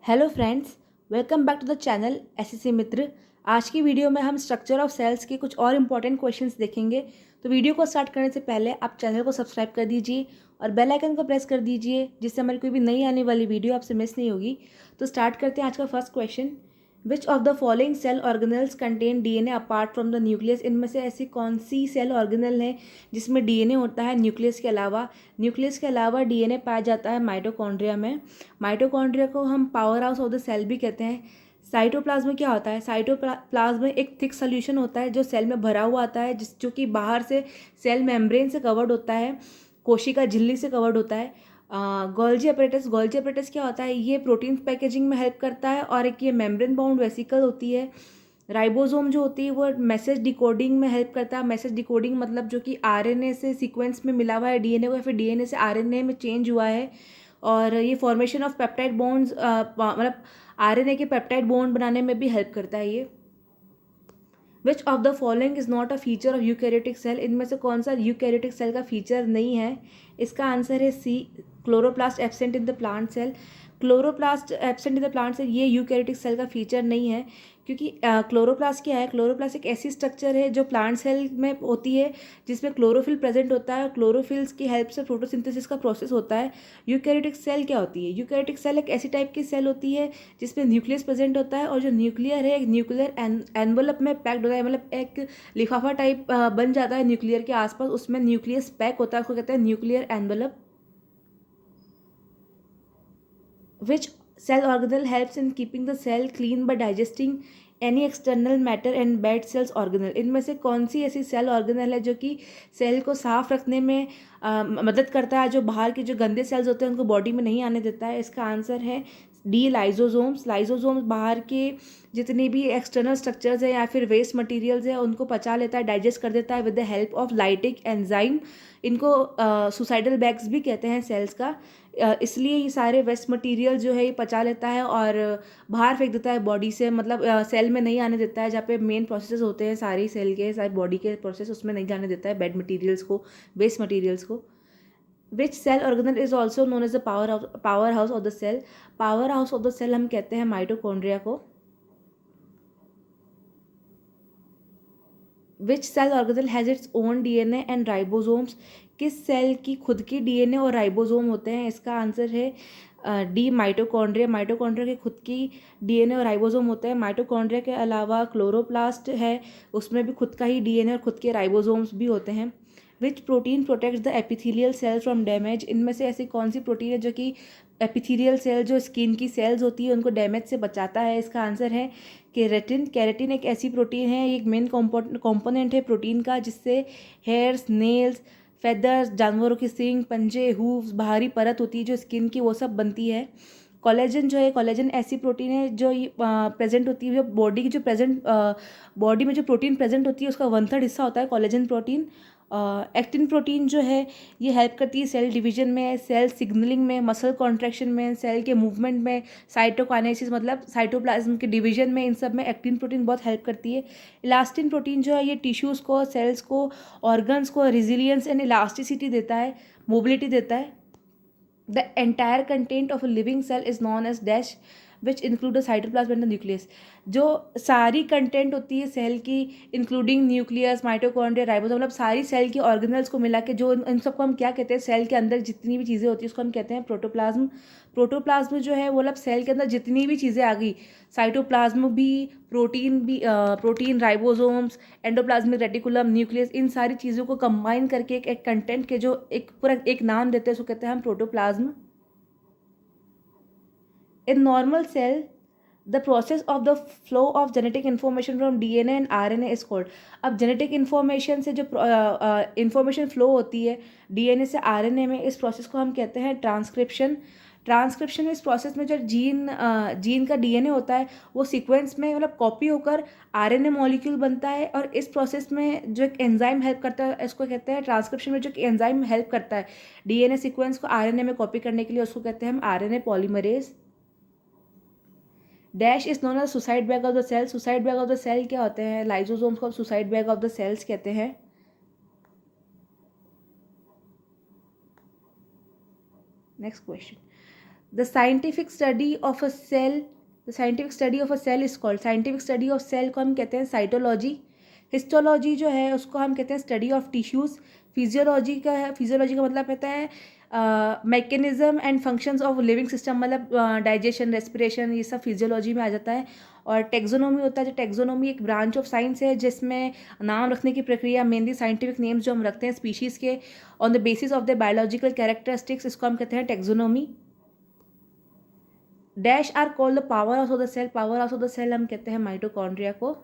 Hello friends, welcome back to the channel SSC Mitra. आज की video में हम स्ट्रक्चर ऑफ सेल्स के कुछ और इम्पॉर्टेंट क्वेश्चंस देखेंगे। तो वीडियो को स्टार्ट करने से पहले आप चैनल को सब्सक्राइब कर दीजिए और बेल आइकन को प्रेस कर दीजिए, जिससे हमारी कोई भी नई आने वाली वीडियो आपसे मिस नहीं होगी। तो स्टार्ट करते हैं आज का first question. Which of the following cell organelles contain DNA apart from the nucleus. इनमें से ऐसी कौन सी सेल ऑर्गेनल है जिसमें डीएनए होता है न्यूक्लियस के अलावा। न्यूक्लियस के अलावा डीएनए पाया जाता है माइटोकॉन्ड्रिया में। माइटोकॉन्ड्रिया को हम power house of the cell भी कहते हैं। साइटोप्लाज्म में क्या होता है? साइटोप्लाज्म में एक थिक सोल्यूशन होता है जो सेल में भरा हुआ आता है, जो कि बाहर से सेल मेम्ब्रेन से कवर्ड होता है, कोशिका झिल्ली से कवर्ड होता है। गोल्जी अपरेटस क्या होता है? ये प्रोटीन पैकेजिंग में हेल्प करता है। और एक ये मेम्ब्रेन बाउंड वेसिकल होती है। राइबोसोम जो होती है वो मैसेज डिकोडिंग में हेल्प करता है। मैसेज डिकोडिंग मतलब जो कि आरएनए से सीक्वेंस में मिला हुआ है डीएनए को, या फिर डीएनए से आरएनए में चेंज हुआ है। और ये फॉर्मेशन ऑफ पेप्टाइड बॉन्ड्स मतलब आरएनए के पेप्टाइड बॉन्ड बनाने में भी हेल्प करता है ये। Which of the following is not a feature of eukaryotic cell. इनमें से कौन सा यूकैरियोटिक सेल का फीचर नहीं है? इसका आंसर है C, chloroplast absent in the plant cell. Chloroplast absent in the plant cell ये यूकैरियोटिक सेल का फीचर नहीं है, क्योंकि क्लोरोप्लास्ट क्या है? क्लोरोप्लास्ट एक ऐसी स्ट्रक्चर है जो प्लांट सेल में होती है, जिसमें क्लोरोफिल प्रेजेंट होता है और क्लोरोफिल्स की हेल्प से फोटोसिंथेसिस का प्रोसेस होता है। यूकैरियोटिक सेल क्या होती है? यूकैरियोटिक सेल एक ऐसी टाइप की सेल होती है जिसमें न्यूक्लियस प्रेजेंट होता है, और जो न्यूक्लियर है एक न्यूक्लियर एनवलप में पैक्ड होता है, मतलब एक लिफाफा टाइप बन जाता है न्यूक्लियर के आसपास, उसमें न्यूक्लियस पैक होता है, उसको कहते हैं nuclear envelope. Which cell organelle helps in keeping the cell clean by digesting any external matter and bad cells organelle। इनमें से कौन सी ऐसी सेल ऑर्गेनल है जो कि सेल को साफ रखने में मदद करता है, जो बाहर के जो गंदे सेल्स होते हैं उनको बॉडी में नहीं आने देता है? इसका आंसर है डी, लाइजोसोम्स। लाइजोसोम्स बाहर के जितनी भी एक्सटर्नल स्ट्रक्चर्स हैं या फिर वेस्ट मटेरियल्स हैं उनको पचा लेता है, डाइजेस्ट कर देता है with the help of lytic enzyme. इनको सुसाइडल बैग्स भी कहते हैं सेल्स का। इसलिए ये सारे वेस्ट मटेरियल जो है ये पचा लेता है और बाहर फेंक देता है बॉडी से, मतलब सेल में नहीं आने देता है। जहाँ पे मेन प्रोसेस होते हैं सारी सेल के, सारे बॉडी के प्रोसेस, उसमें नहीं जाने देता है बैड मटेरियल्स को, वेस्ट मटेरियल्स को। Which cell organelle is also known as the power house of the cell. Power house of the cell हम कहते हैं माइटोकॉन्ड्रिया को। Which cell organelle has its own DNA and ribosomes. किस cell की खुद की DNA और राइबोसोम होते हैं? इसका आंसर है डी, माइटोकॉन्ड्रिया। माइटोकॉन्ड्रिया के खुद की डीएनए और राइबोसोम होते हैं। माइटोकॉन्ड्रिया के अलावा क्लोरोप्लास्ट है, उसमें भी खुद का ही डीएनए और खुद के राइबोसोम्स भी होते हैं। Which protein protects the epithelial cell from damage. इनमें से ऐसी कौन सी प्रोटीन है जो कि एपिथेलियल सेल, जो स्किन की सेल्स होती है, उनको डैमेज से बचाता है? इसका आंसर है केराटिन। केराटिन एक ऐसी प्रोटीन है, एक मेन कंपोनेंट है प्रोटीन का, जिससे हेयर्स, नेल्स, फेदर्स, जानवरों की सींग, पंजे, हूव्स, बाहरी परत होती है जो स्किन की, वो सब बनती है। कोलेजन जो है, कोलेजन ऐसी प्रोटीन है जो प्रेजेंट होती है, जो बॉडी की जो बॉडी में जो प्रोटीन प्रेजेंट होती है उसका 1/3 हिस्सा होता है कोलेजन प्रोटीन। एक्टिन प्रोटीन जो है ये हेल्प करती है सेल डिवीजन में, सेल सिग्नलिंग में, मसल कॉन्ट्रैक्शन में, सेल के मूवमेंट में, साइटोकाइनेसिस मतलब साइटोप्लाज्म के डिवीजन में, इन सब में एक्टिन प्रोटीन बहुत हेल्प करती है। इलास्टिन प्रोटीन जो है ये टिश्यूज़ को, सेल्स को, ऑर्गन्स को रिजिलियंस एंड इलास्टिसिटी देता है, मोबिलिटी देता है। The entire content of a living cell is known as dash, which include the cytoplasm and the nucleus। जो सारी कंटेंट होती है सेल की, इंक्लूडिंग न्यूक्लियस, माइटोकॉन्ड्रिया, राइबोसोम, मतलब सारी सेल की ऑर्गेनल्स को मिला के, जो इन सबको हम क्या कहते हैं? सेल के अंदर जितनी भी चीज़ें होती है उसको हम कहते हैं प्रोटोप्लाज्म। प्रोटोप्लाज्म जो है वो मतलब सेल के अंदर जितनी भी चीज़ें आ गई, साइटोप्लाज्म भी, protein, ribosomes, endoplasmic reticulum, nucleus, इन सारी चीज़ों को कंबाइन करके एक कंटेंट के जो एक पूरा एक नाम देते हैं उसको कहते हैं हम protoplasm. In normal cell the process of the flow of genetic information from DNA and RNA is called. अब जेनेटिक इन्फॉर्मेशन से जो इन्फॉर्मेशन फ्लो होती है डीएनए से आरएनए में, इस प्रोसेस को हम कहते हैं ट्रांसक्रिप्शन। ट्रांसक्रिप्शन इस प्रोसेस में जो जीन का डीएनए होता है वो सीक्वेंस में मतलब कॉपी होकर आरएनए मॉलिक्यूल बनता है, और इस प्रोसेस में जो एक एंजाइम हेल्प करता है इसको कहते हैं ट्रांसक्रिप्शन में जो एंजाइम हेल्प करता है डीएनए सीक्वेंस को आरएनए में कॉपी करने के लिए, उसको कहते हैं हम RNA polymerase. Dash is known as suicide bag of the cell. Suicide bag of the cell क्या होते हैं? लाइजोसोम्स को suicide bag of the cells कहते हैं। Next question, the scientific study of a cell is called, scientific study of cell को हम कहते हैं साइटोलॉजी। हिस्टोलॉजी जो है उसको हम कहते हैं स्टडी ऑफ टिश्यूज़। फिजियोलॉजी का मतलब कहता है mechanism and functions of living system, मतलब डाइजेशन, रेस्पिरेशन, ये सब फिजियोलॉजी में आ जाता है। और टेक्सोनोमी होता है, जो टेक्सोनोमी एक ब्रांच ऑफ साइंस है जिसमें नाम रखने की प्रक्रिया, मेनली साइंटिफिक नेम्स जो हम रखते हैं स्पीशीज़ के on the basis of the biological characteristics, इसको हम कहते हैं taxonomy. Dash are called the power house of the cell, power house of the cell हम कहते हैं माइटोकॉन्ड्रिया को।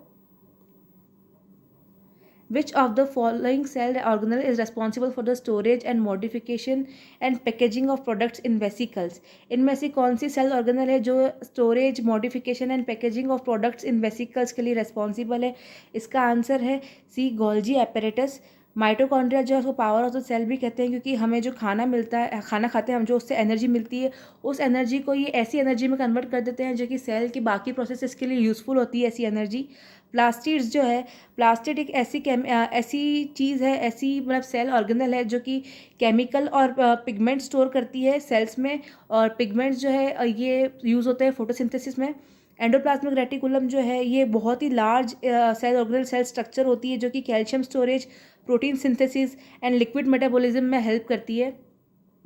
Which of the following cell organelle is responsible for the storage and modification and packaging of products in vesicles? इनमें से कौन सी cell organelle है जो storage, modification and packaging of products in vesicles के लिए रेस्पॉन्सिबल है? इसका आंसर है सी, गोल्जी एपरेटस। माइटोकॉन्ड्रिया जो है उसको पावर ऑफ द सेल भी कहते हैं क्योंकि हमें जो खाना मिलता है, खाना खाते हैं हम, जो उससे एनर्जी मिलती है, उस एनर्जी को ये ऐसी एनर्जी में कन्वर्ट कर देते हैं जो कि सेल की बाकी प्रोसेसेस के लिए यूज़फुल होती है, ऐसी एनर्जी। प्लास्टिड्स जो है, प्लास्टिड एक ऐसी चीज़ है, ऐसी मतलब सेल ऑर्गेनल है जो कि केमिकल और पिगमेंट स्टोर करती है सेल्स में, और पिगमेंट्स जो है ये यूज़ होते हैं फोटोसिंथेसिस में। एंडोप्लाज्मिक रेटिकुलम जो है ये बहुत ही large cell organelle cell structure होती है जो कि calcium storage, protein synthesis and liquid metabolism में हेल्प करती है।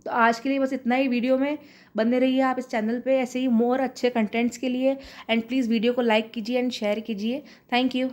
तो आज के लिए बस इतना ही। वीडियो में बने रहिए आप इस चैनल पे ऐसे ही मोर अच्छे कंटेंट्स के लिए, एंड प्लीज़ वीडियो को लाइक कीजिए एंड शेयर कीजिए। Thank you.